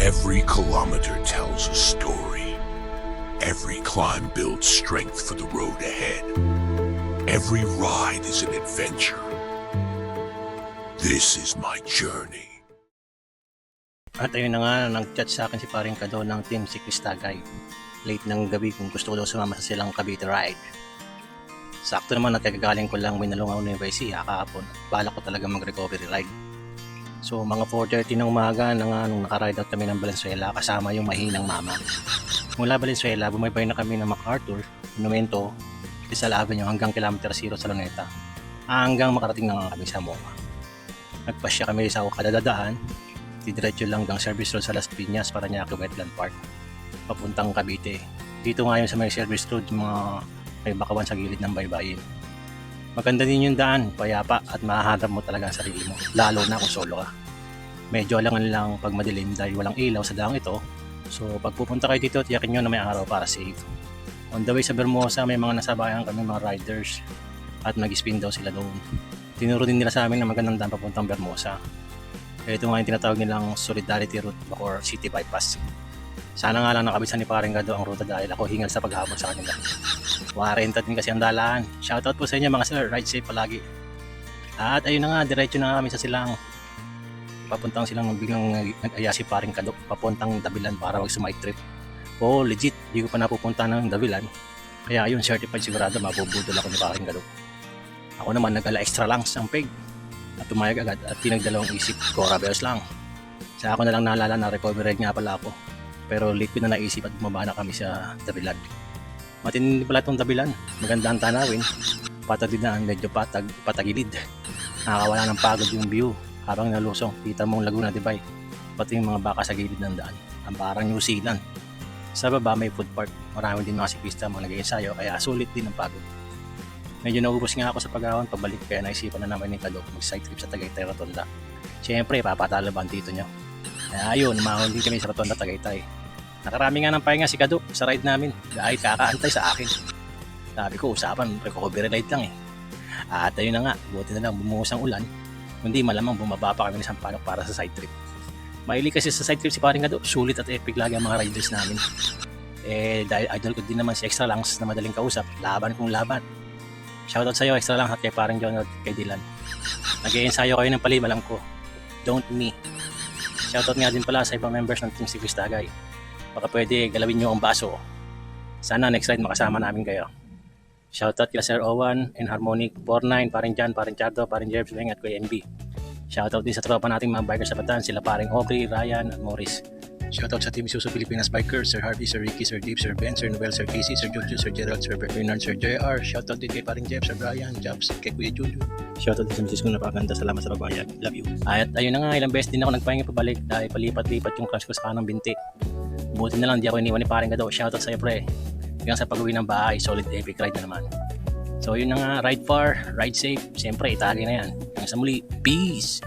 Every kilometer tells a story. Every climb builds strength for the road ahead. Every ride is an adventure. This is my journey. At ayun na nga, nag-chat sa akin si paring Kado ng Team Cyclist Tagay. Late ng gabi kung gusto ko daw sumama sa silang Cavite ride. Sakto naman at kagagaling ko lang Winalongaw University kahapon. Bala ko talaga mag-recovery ride. So mga 4:30 ng umaga na nga nung nakaride out kami ng Valenzuela kasama yung mahinang mama. Mula Valenzuela, bumaybay na kami ng MacArthur, Monumento, Rizal Avenue hanggang kilometer 0 sa Luneta. Hanggang makarating na nga kami sa MOA. Nagpasya kami sa kadadaan. Didiretso lang hanggang service road sa Las Piñas para niya Wetland Park papuntang Cavite. Dito nga yun sa may service road, yung mga may bakawan sa gilid ng baybayin. Maganda din yung daan, payapa at mahaharap mo talaga ang sarili mo, lalo na kung solo ka. Medyo alangan lang pag madilim dahil walang ilaw sa daang ito, so pag pupunta kayo dito, tiyakin nyo na may araw para safe. On the way sa Bermosa, may mga nasabayan kami mga riders at nag-spin daw sila doon. Tinuro din nila sa amin na magandang daan papuntang Bermosa. Ito nga yung tinatawag nilang Solidarity Route or City Bypass. Sana nga lang nakabisan ni paring Kado ang ruta dahil ako hingal sa paghabol sa kanila. 40 din kasi ang dalaan. Shoutout po sa inyo mga sir, ride safe palagi. At ayun na nga, diretso na kami sa silang. Papuntang silang biglang nag-aya si paring Kado papuntang Dabilan para mag-sumite trip. Oo, legit, di ko pa napupunta ng Dabilan. Kaya ayun, certified sigurado mabubudol ako ni paring Kado. Ako naman nag-ala extra lang sa peg. At tumayag agad at tinagdalawang isip, Cora Bells lang. Sa ako na lang naalala na recovery ride nga pala ako. Pero late ko na naisip at bumaba na kami sa Dabilan. Matindi pala itong Dabilan. Maganda ang tanawin. Patagid na ang medyo patagilid. Nakakawala ng pagod yung view. Habang nalusong, kita mong Laguna de Bay. Pati yung mga baka sa gilid ng daan. Ang parang New Zealand. Sa baba may food park. Marami din mga siklista mga nag-iensayo kaya sulit din ang pagod. Medyo naubos nga ako sa pag-ahon pabalik kaya naisipan na naman ni Kado mag-side trip sa Tagaytay Rotonda. Siyempre, papatalo ba ang tito nyo? Kaya ayun, umahon din kami sa Rotonda Tagaytay. Nakarami nga ng pahinga si Kado sa ride namin dahil kakaantay sa akin. Sabi ko, usapan, recovery ride lang eh. At ayun na nga, buti na lang bumuhos ang ulan. Kundi malamang bumaba pa kami ng Sampaloc para sa side trip. Mahilig kasi sa side trip si paring Kado, sulit at epic lagi ang mga riders namin. Dahil idol ko din naman si Extra Langs na madaling kausap, laban kung laban. Shoutout sa'yo, Extra lang at kay parang John at kay Dylan. Nag-i-ensayo kayo ng palimalang ko. Don't me. Shoutout nga din pala sa ibang members ng Team Cyclist Tagay. Baka pwede galawin nyo ang baso. Sana next ride makasama namin kayo. Shoutout kila Sir Owan and Harmonic 49, paring John, paring Chardo, paring Jerbs Weng at Kuya NB. Shoutout din sa tropa nating mga bikers sa Bataan, sila paring Aubrey, Ryan at Morris. Shoutout sa Team Isuzu Pilipinas Bikers, Sir Harvey, Sir Ricky, Sir Dave, Sir Ben, Sir Noel, Sir Casey, Sir Jojo, Sir Gerald, Sir Bernard, Sir JR. Shoutout din kay paring Jeff, Sir Brian, Jobs, kay Kuya Jojo. Shoutout din sa Mrs. Kung napakaganda, salamat sa pagbayag. Love you. At ayun na nga, ilang beses din ako nagpahinga pabalik dahil palipat-lipat yung crush ko sa kanang binti. Buti na lang, di ako iniwan ni paring Kado. Shoutout sa iyo pre. Hanggang sa pag-uwi ng bahay, solid epic ride na naman. So yun na nga, ride far, ride safe. Siyempre, itagi na yan. Hanggang sa muli, peace!